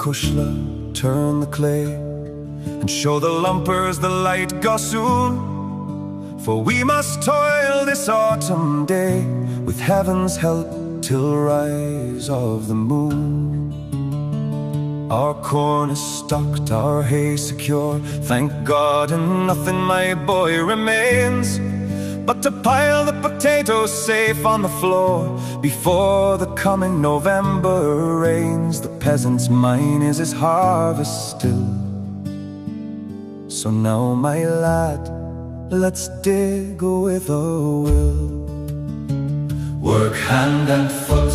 acushla, turn the clay, and show the lumpers the light gossoon. For we must toil this autumn day, with heaven's help, till rise of the moon. Our corn is stocked, our hay secure, thank God, and nothing, my boy, remains but to pile the potatoes safe on the floor before the coming November rains. The peasant's mine is his harvest still. So now, my lad, let's dig with a will. Work hand and foot,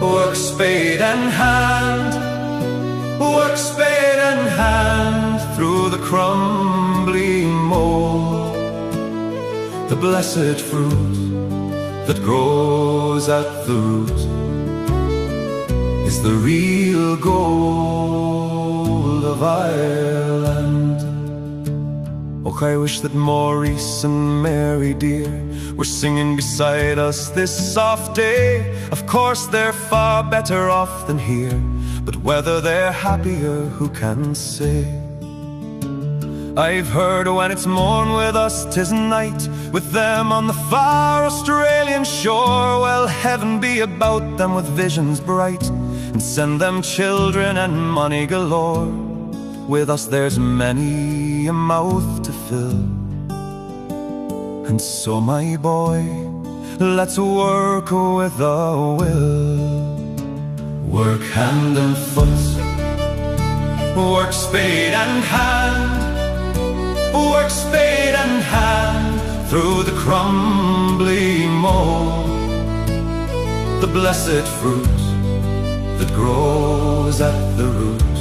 work spade and hand, work spade and hand through the crumbly mold. The blessed fruit that grows at the root is the real gold of Ireland. Oh, I wish that Maurice and Mary dear were singing beside us this soft day. Of course they're far better off than here, but whether they're happier, who can say? I've heard when it's morn with us 'tis night, with them on the far Australian shore. Well, heaven be about them with visions bright, and send them children and money galore. With us there's many a mouth to fill, and so, my boy, let's work with a will. Work hand and foot, work spade and hand, work spade and hand through the crumbly mold. The blessed fruit that grows at the root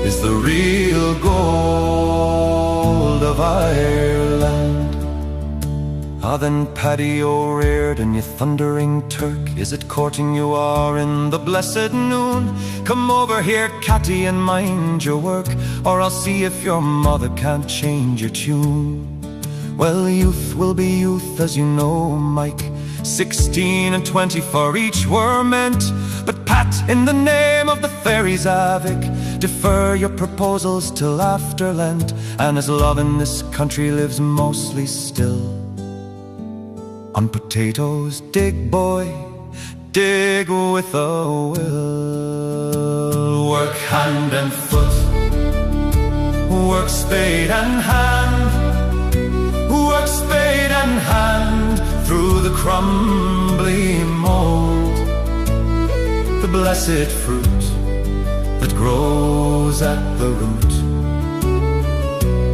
is the real gold of Ireland. Ah, then, Paddy O'Riordan, you thundering Turk, is it courting you are in the blessed noon? Come over here, catty, and mind your work, or I'll see if your mother can't change your tune. Well, youth will be youth, as you know, Mike. 16 and 20 for each were meant. But Pat, in the name of the fairies Avic, defer your proposals till after Lent. And as love in this country lives mostly still, on potatoes dig, boy, dig with a will. Work hand and foot, work spade and hand, work spade and hand through the crumbly mold. The blessed fruit that grows at the root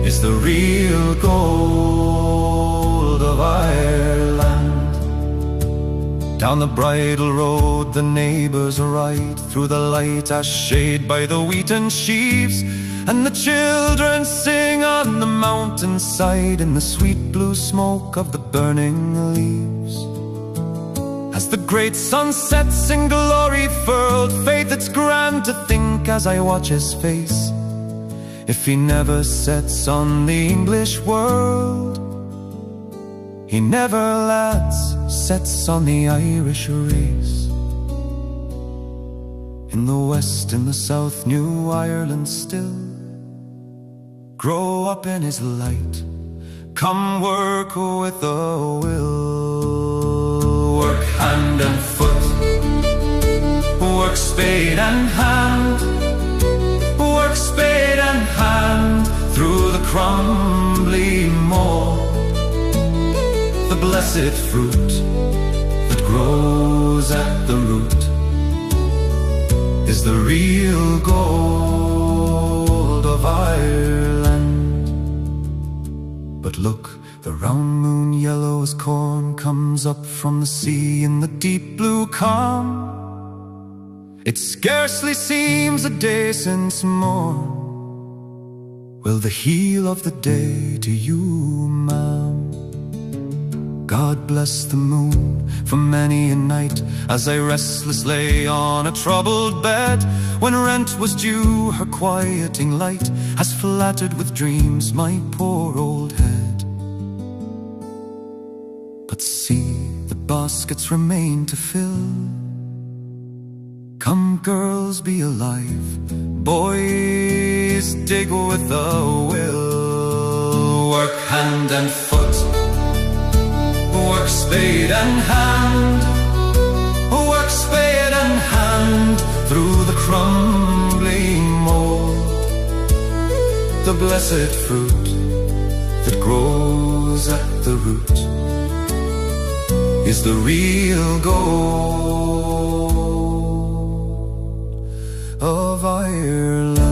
is the real gold of Ireland. Down the bridle road the neighbours ride, through the light as shade by the wheaten sheaves, and the children sing on the mountainside in the sweet blue smoke of the burning leaves. As the great sun sets in glory furled, faith, it's grand to think as I watch his face, if he never sets on the English world, he never, lads, sets on the Irish race. In the west, in the south, New Ireland still grow up in his light. Come work with a will. Work hand and foot, work spade and hand, work spade and hand through the crumbly mold. The blessed fruit that grows at the root is the real gold of Ireland. But look, the round moon yellow as corn comes up from the sea in the deep blue calm. It scarcely seems a day since morn. Will the heel of the day to you, ma'am? God bless the moon for many a night, as I restless lay on a troubled bed, when rent was due, her quieting light has flattered with dreams my poor old head. But see, the baskets remain to fill, Come girls, be alive, boys, dig with a will. Work hand and foot, work spade and hand, work spade and hand, through the crumbling mold. The blessed fruit that grows at the root is the real gold of Ireland.